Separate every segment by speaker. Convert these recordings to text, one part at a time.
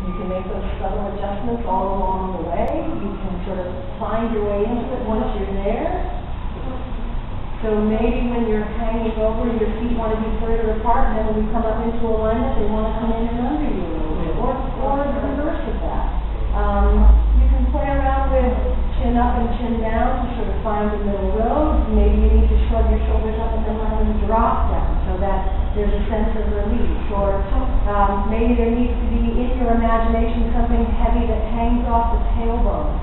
Speaker 1: You can make those subtle adjustments all along the way. You can sort of find your way into it once you're there. So maybe when you're hanging over, your feet want to be further apart, and then when you come up into alignment, they want to come in and under you a little bit, or the reverse of that. You can play around with chin up and chin down to sort of find the middle road. Maybe you need to shrug your shoulders up and then let them drop down so that there's a sense of release. Or maybe there needs to be in your imagination something heavy that hangs off the tailbone.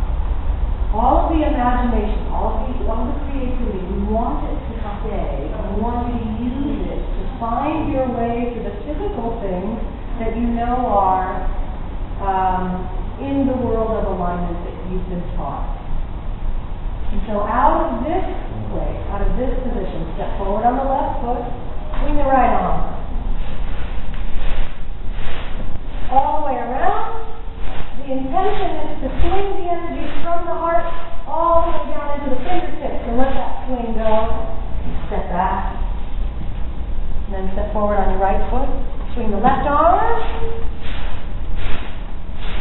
Speaker 1: All of the imagination, all of the creativity, we want it to stay. We want you to use it to find your way to the physical things that you know are in the world of alignment that you've been taught. And so out of this place, out of this position, step forward on the left foot, swing the right arm. All the way around. The intention is to swing the energy from the heart all the way down into the fingertips and let that swing go. Step back. And then step forward on your right foot. Swing the left arm.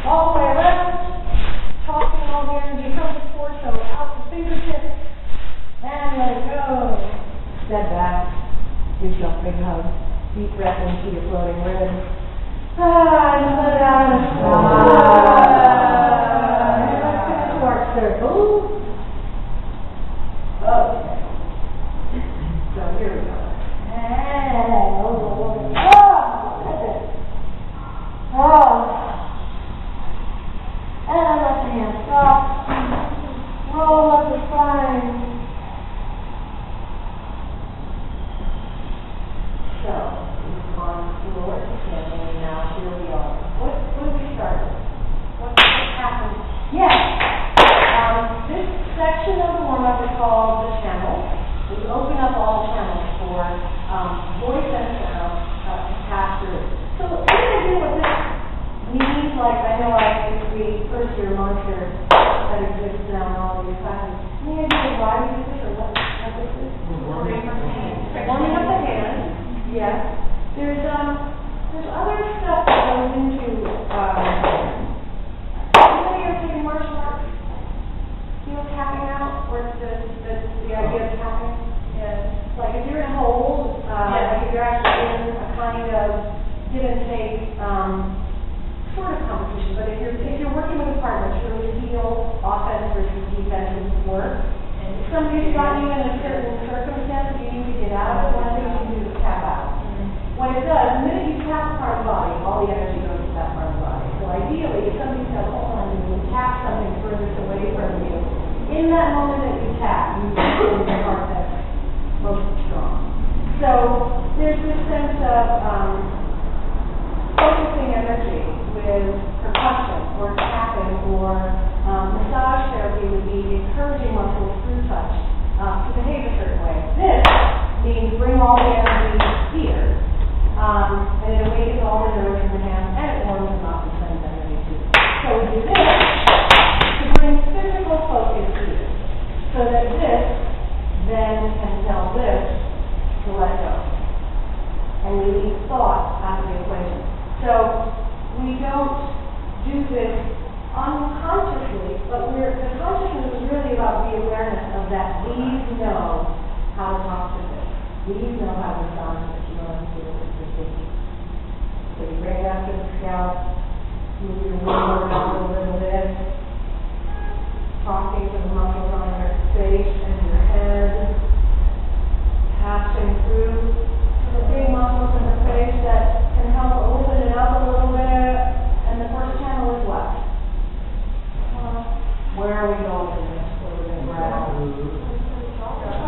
Speaker 1: All the way around. Tossing all the energy from the torso out the fingertips. And let it go. Step back. Give yourself a big hug. Deep breath into your floating ribs. And let it out and let's get into our circle. Okay. So here we go. And that's it. And let the hands stop. Roll up the spine. So, on floor, standing, now here we are. What did we start with? What happened? Yes. This section of the warm-up is called the channel. We open up all channels for voice and sound to pass through. So, what do I do with this? Means like, I know I used to be first-year monitor that exists now in all of these classes. Any idea why we do this or what this is? Warming up the hands. Warming up the hands. Yes. There's other stuff that goes into you're taking martial arts. You know, tapping out, or the idea of tapping. Yeah. Like if you're in a hold, like if you're actually in a kind of give and take sort of competition, but if you're working with a partner to really feel offense versus defensive work, and if somebody's got you in a certain circumstance that you need to get out of it, one thing you do is tap out. When it does, the minute you tap a part of the body, all the energy goes to that part of the body. So ideally, if somebody says, hold on, you tap something furthest away from you, in that moment that you tap, you feel the part that's most strong. So there's this sense of focusing energy with percussion or tapping or massage therapy would be encouraging muscles through touch to behave a certain way. This means bring all the energy here. And it awakens all the nerves in the hands, and it warms them up and sends energy too. So we do this to bring physical focus here, so that this then can tell this to let go. And we leave thought out of the equation. So we don't do this unconsciously, but the consciousness is really about the awareness of that these know how to talk to this. These know how to respond to this. You don't have to do it. So you bring it up to the scalp, move your wing around a little bit, talking to the muscles on your face and your head, passing through the big muscles in the face that can help open it up a little bit. And the first channel is what? Where are we going in this? Where are we going to grab?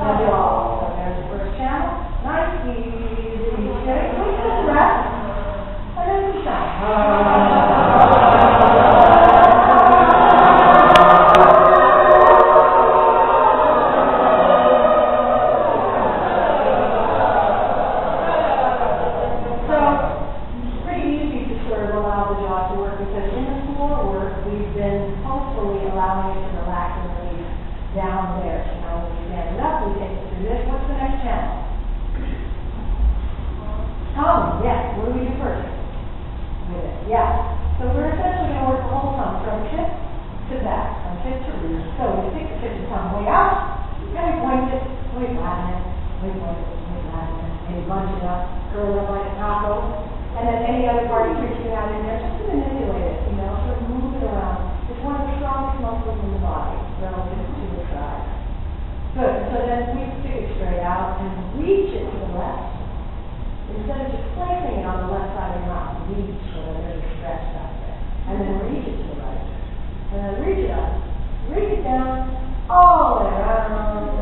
Speaker 1: The jaw. So there's the first channel. Nice, easy, steady. Quick breath. And then we down there. So now when we stand up, we take it through this. What's the next channel? Tongue, yes. What do we do first? With it, yeah. So we're essentially going to work the whole tongue from tip to back, from tip to root. So we stick the tip of the tongue way out, and we point it, we flatten it, we point it, we flatten it, and bunch it up, curl it up like a taco, and then any other part you're reaching out in there, just to manipulate it, you know, sort of move it around. It's one of the strongest muscles in the body relative to the side. Good. So then we stick it straight out and reach it to the left. Instead of just placing it on the left side of your mouth, reach so that there's a stretch back there. And then reach it to the right. And then reach it up. Reach it down all the way around.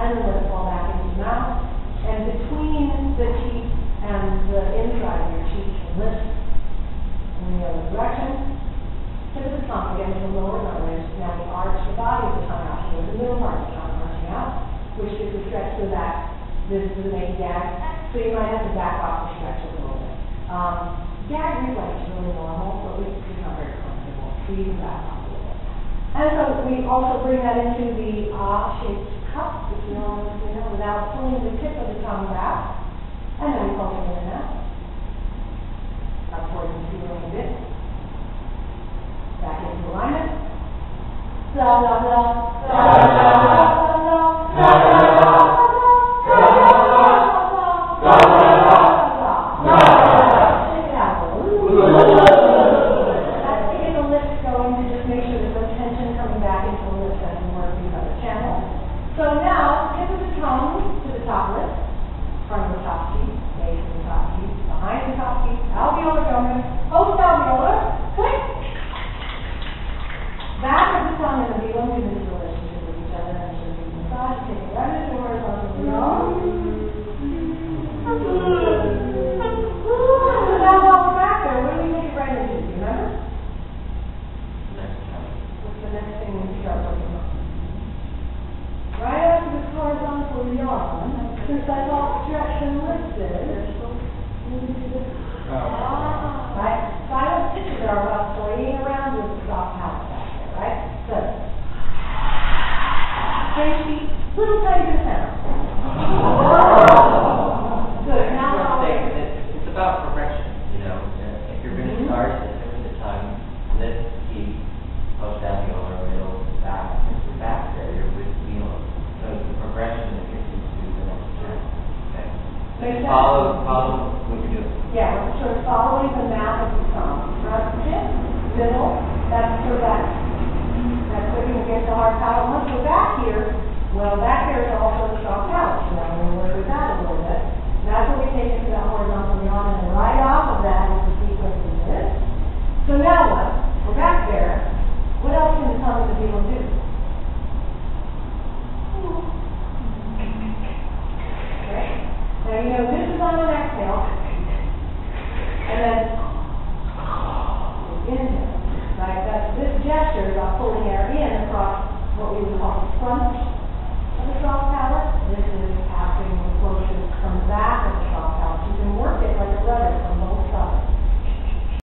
Speaker 1: And then let it fall back into your mouth. And between the teeth and the inside of your cheek, lift in the other direction. Tip of the tongue again to the lower ridge. Now we arch the body of the tongue out here, the middle part of the tongue arching out, which gives a stretch to the back. This is to make a gag. So you might have to back off the stretch a little bit. Gag reflex is really normal, but it's not very comfortable. So you can back off a little bit. And so we also bring that into the shaped cup, which we all know, without pulling the tip of the tongue back. And then we pull it in and out. Upward and feeling a bit. Back into alignment. La la la. La la la. La la la. So now, tip of the tongue to the top lip, front of the top teeth, base of the top teeth, behind the top teeth, alveolar donor, post-alveolar, click. Back of the tongue and the velum in this relationship with each other, and should be massaged, take it right into the horizontal nose. So now while we're back there, what do we take it right into? Do you remember? What's the next thing we start working on? Right after this horizontal yawn, since I've all stretched and lifted, right? Silent stitches are about playing around with the soft palate back there, right? Good. Straight feet, little tiny bit of sound. Good. Now
Speaker 2: it's about progression, you know. If you're going to start at the tip of the tongue, lift, keep, post-alveolar, middle, back. If you're back there, you're with velum. So it's the progression that gets you to the next channel. Okay. So you follow what you're doing.
Speaker 1: Yeah, we're sort of following the map of the tongue. Front tip, middle, that's sort of that's looking against the hard palate. Once we're back here, well, back here is also the soft palate. So now we're going to work with that a little bit. That's what we take into that horizontal